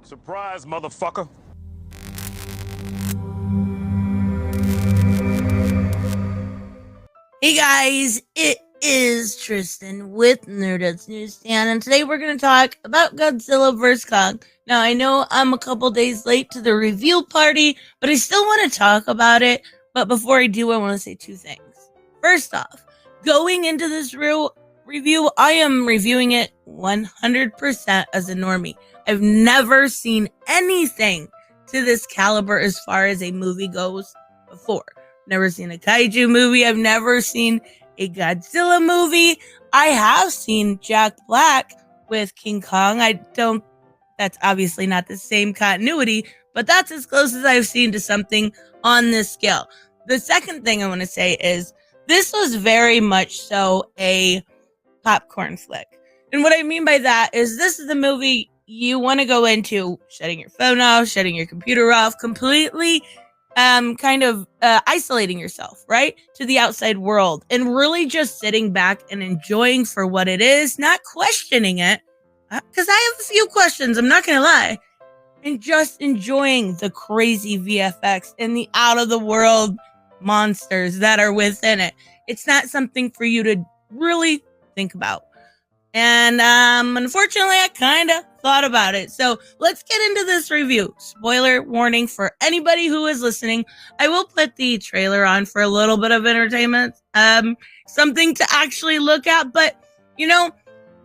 Surprise, motherfucker. Hey guys, it is Tristan with NewsStand, and today we're going to talk about Godzilla vs. Kong. Now, I know I'm a couple days late to the review party, but I still want to talk about it. But before I do, I want to say two things. First off, going into this review, I am reviewing it 100% as a normie. I've never seen anything to this caliber as far as a movie goes before. Never seen a Kaiju movie. I've never seen a Godzilla movie. I have seen Jack Black with King Kong. That's obviously not the same continuity, but that's as close as I've seen to something on this scale. The second thing I want to say is this was very much so a popcorn flick. And what I mean by that is this is the movie you want to go into shutting your phone off, shutting your computer off, completely isolating yourself, right, to the outside world and really just sitting back and enjoying for what it is, not questioning it, because I have a few questions, I'm not going to lie, and just enjoying the crazy VFX and the out-of-the-world monsters that are within it. It's not something for you to really think about. And unfortunately, I kind of thought about it. So let's get into this review. Spoiler warning for anybody who is listening. I will put the trailer on for a little bit of entertainment. Something to actually look at. But,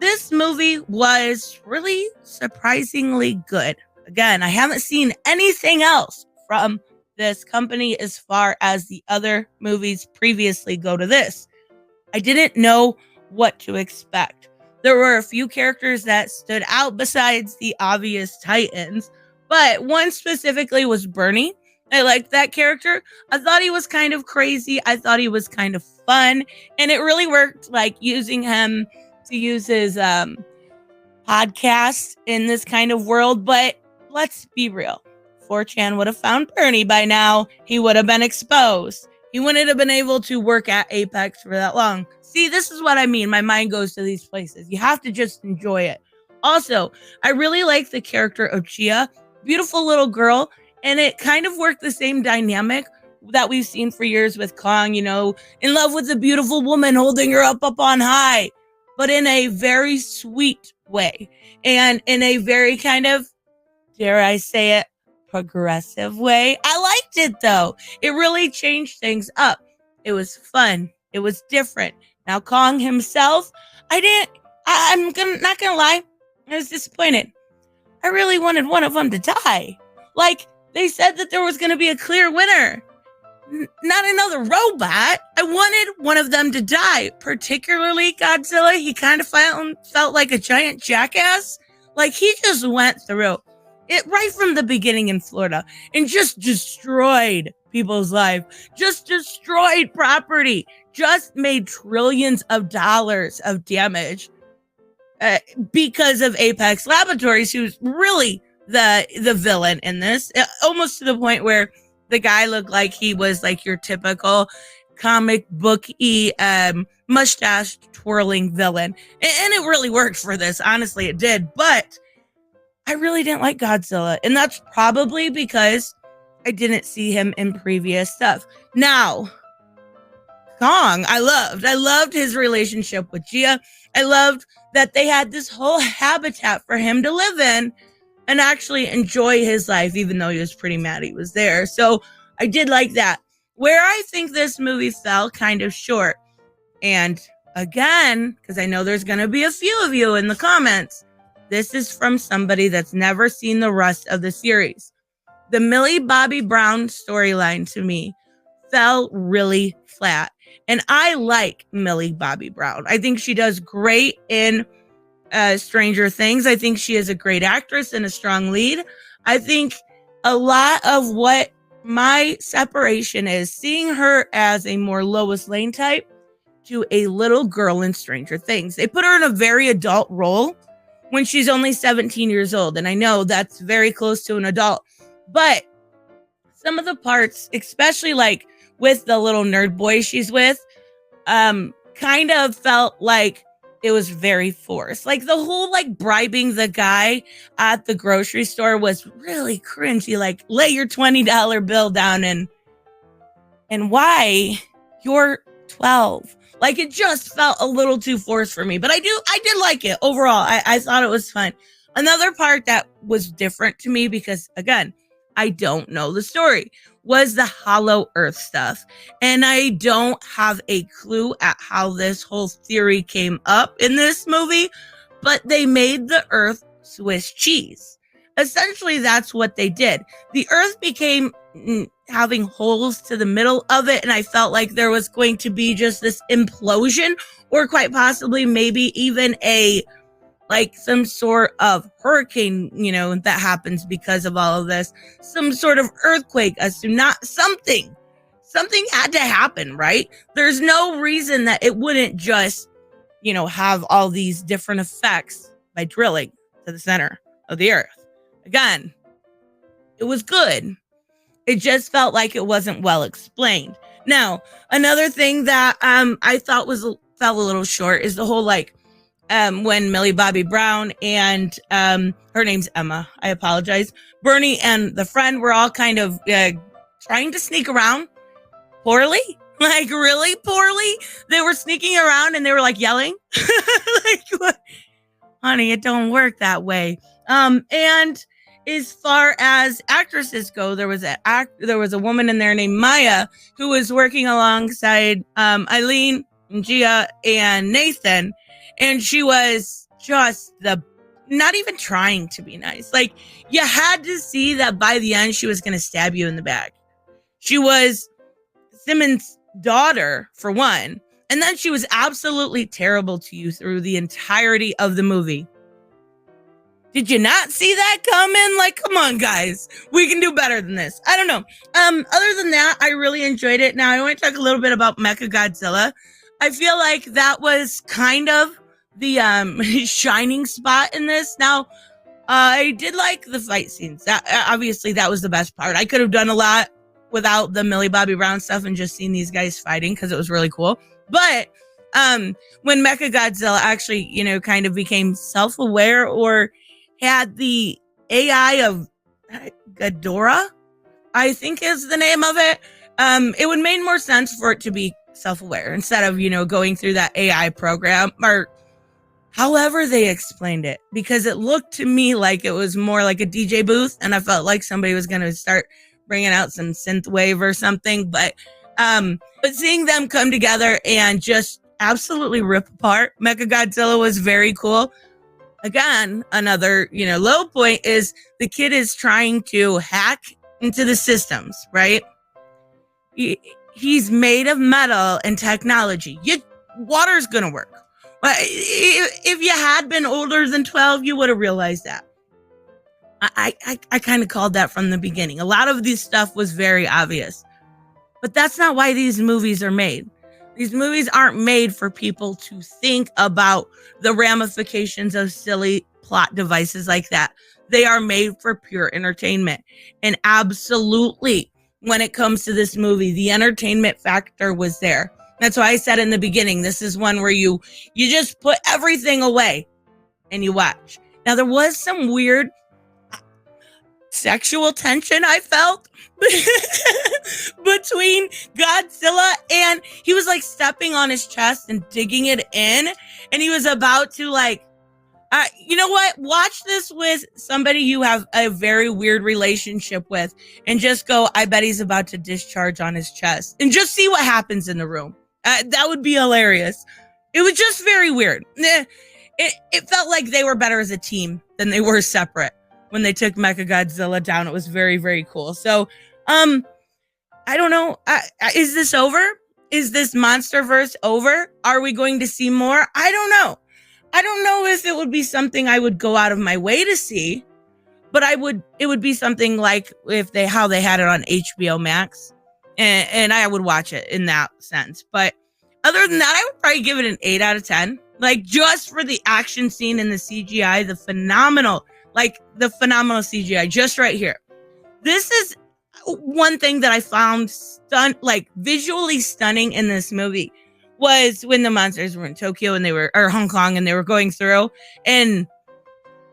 this movie was really surprisingly good. Again, I haven't seen anything else from this company as far as the other movies previously go to this. I didn't know what to expect. There were a few characters that stood out besides the obvious titans, but one specifically was Bennie. I liked that character. I thought he was kind of crazy. I thought he was kind of fun, and it really worked, like using him to use his podcast in this kind of world. But let's be real. 4chan would have found Bennie by now. He would have been exposed. He wouldn't have been able to work at Apex for that long. See, this is what I mean. My mind goes to these places. You have to just enjoy it. Also, I really like the character Ochia. Beautiful little girl. And it kind of worked the same dynamic that we've seen for years with Kong, in love with a beautiful woman, holding her up on high. But in a very sweet way. And in a very kind of, dare I say it, progressive way. I liked it though. It really changed things up. It was fun. It was different. Now Kong himself, I'm not gonna lie, I was disappointed. I really wanted one of them to die. Like they said that there was gonna be a clear winner. Not another robot. I wanted one of them to die, particularly Godzilla. He kind of felt like a giant jackass. Like he just went through it right from the beginning in Florida and just destroyed people's life, just destroyed property, just made trillions of dollars of damage because of Apex Laboratories, who's really the villain in this, almost to the point where the guy looked like he was like your typical comic book-y mustache twirling villain. And it really worked for this. Honestly, it did. But I really didn't like Godzilla, and that's probably because I didn't see him in previous stuff. Now, Kong, I loved his relationship with Gia. I loved that they had this whole habitat for him to live in and actually enjoy his life, even though he was pretty mad he was there. So I did like that. Where I think this movie fell kind of short, and again, because I know there's going to be a few of you in the comments, this is from somebody that's never seen the rest of the series. The Millie Bobby Brown storyline to me fell really flat. And I like Millie Bobby Brown. I think she does great in Stranger Things. I think she is a great actress and a strong lead. I think a lot of what my separation is seeing her as a more Lois Lane type to a little girl in Stranger Things. They put her in a very adult role when she's only 17 years old. And I know that's very close to an adult. But some of the parts, especially like with the little nerd boy she's with, kind of felt like it was very forced. Like the whole like bribing the guy at the grocery store was really cringy. Like lay your $20 bill down and why you're 12. Like it just felt a little too forced for me. But I did like it overall. I thought it was fun. Another part that was different to me because again, I don't know the story was the hollow earth stuff. And I don't have a clue at how this whole theory came up in this movie, but they made the earth Swiss cheese. Essentially, that's what they did. The earth became having holes to the middle of it, and I felt like there was going to be just this implosion, or quite possibly maybe even like some sort of hurricane, that happens because of all of this, some sort of earthquake, a tsunami, something had to happen, right? There's no reason that it wouldn't just, have all these different effects by drilling to the center of the earth. Again, it was good. It just felt like it wasn't well explained. Now, another thing that I thought fell a little short is the whole when Millie Bobby Brown and her name's Emma, I apologize, Bernie and the friend were all kind of trying to sneak around poorly, like really poorly. They were sneaking around and they were like yelling, like, what? Honey, it don't work that way. And as far as actresses go, there was a woman in there named Maya who was working alongside Eileen, Gia, and Nathan. And she was just not even trying to be nice. Like, you had to see that by the end, she was going to stab you in the back. She was Simmons' daughter, for one. And then she was absolutely terrible to you through the entirety of the movie. Did you not see that coming? Like, come on, guys. We can do better than this. I don't know. Other than that, I really enjoyed it. Now, I want to talk a little bit about Mechagodzilla. I feel like that was kind of the shining spot in this. Now, I did like the fight scenes. Obviously, that was the best part. I could have done a lot without the Millie Bobby Brown stuff and just seen these guys fighting because it was really cool. But when Mechagodzilla actually, kind of became self-aware or had the AI of Ghidorah, I think is the name of it, it would make more sense for it to be self-aware instead of, going through that AI program or however they explained it, because it looked to me like it was more like a DJ booth and I felt like somebody was going to start bringing out some synthwave or something. But seeing them come together and just absolutely rip apart Mechagodzilla was very cool. Again, another, low point is the kid is trying to hack into the systems, right? He's made of metal and technology. Water's going to work. If you had been older than 12, you would have realized that. I kind of called that from the beginning. A lot of this stuff was very obvious. But that's not why these movies are made. These movies aren't made for people to think about the ramifications of silly plot devices like that. They are made for pure entertainment. And absolutely, when it comes to this movie, the entertainment factor was there. That's why I said in the beginning, this is one where you just put everything away and you watch. Now, there was some weird sexual tension I felt between Godzilla, and he was like stepping on his chest and digging it in, and he was about to you know what? Watch this with somebody you have a very weird relationship with and just go, I bet he's about to discharge on his chest, and just see what happens in the room. That would be hilarious. It was just very weird. It felt like they were better as a team than they were separate when they took Mechagodzilla down. It was very, very cool. So, I don't know. Is this over? Is this MonsterVerse over? Are we going to see more? I don't know. I don't know if it would be something I would go out of my way to see, but it would be something like how they had it on HBO Max, and I would watch it in that sense. But other than that, I would probably give it an 8 out of 10. Like, just for the action scene and the CGI, the phenomenal CGI just right here. This is one thing that I found visually stunning in this movie was when the monsters were in Tokyo and or Hong Kong, and they were going through, and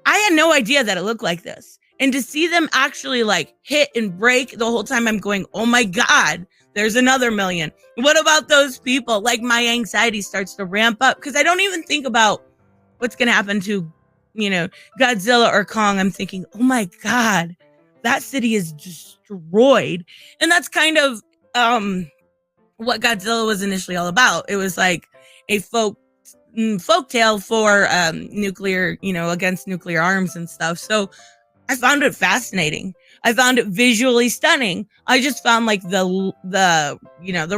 I had no idea that it looked like this. And to see them actually like hit and break the whole time, I'm going, oh my God, there's another million. What about those people? Like, my anxiety starts to ramp up because I don't even think about what's going to happen to, Godzilla or Kong. I'm thinking, oh my God, that city is destroyed. And that's kind of what Godzilla was initially all about. It was like a folk tale for nuclear, against nuclear arms and stuff. So I found it fascinating. I found it visually stunning. I just found like the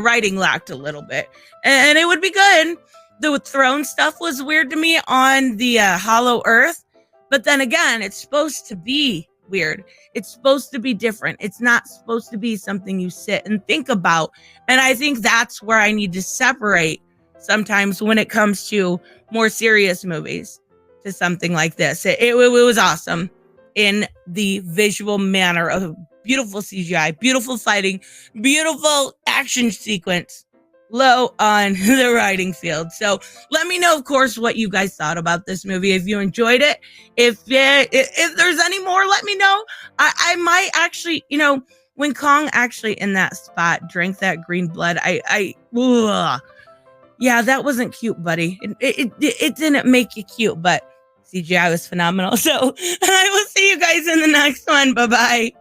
writing lacked a little bit, and it would be good. The throne stuff was weird to me on the Hollow Earth, but then again, it's supposed to be weird. It's supposed to be different. It's not supposed to be something you sit and think about. And I think that's where I need to separate sometimes when it comes to more serious movies to something like this. It was awesome in the visual manner of beautiful CGI, beautiful fighting, beautiful action sequence, low on the writing field. So let me know, of course, what you guys thought about this movie. If you enjoyed it, if there's any more, let me know. I might actually, when Kong actually in that spot drank that green blood, yeah, that wasn't cute, buddy. It didn't make you cute, but CGI was phenomenal. So I will see you guys in the next one. Bye-bye.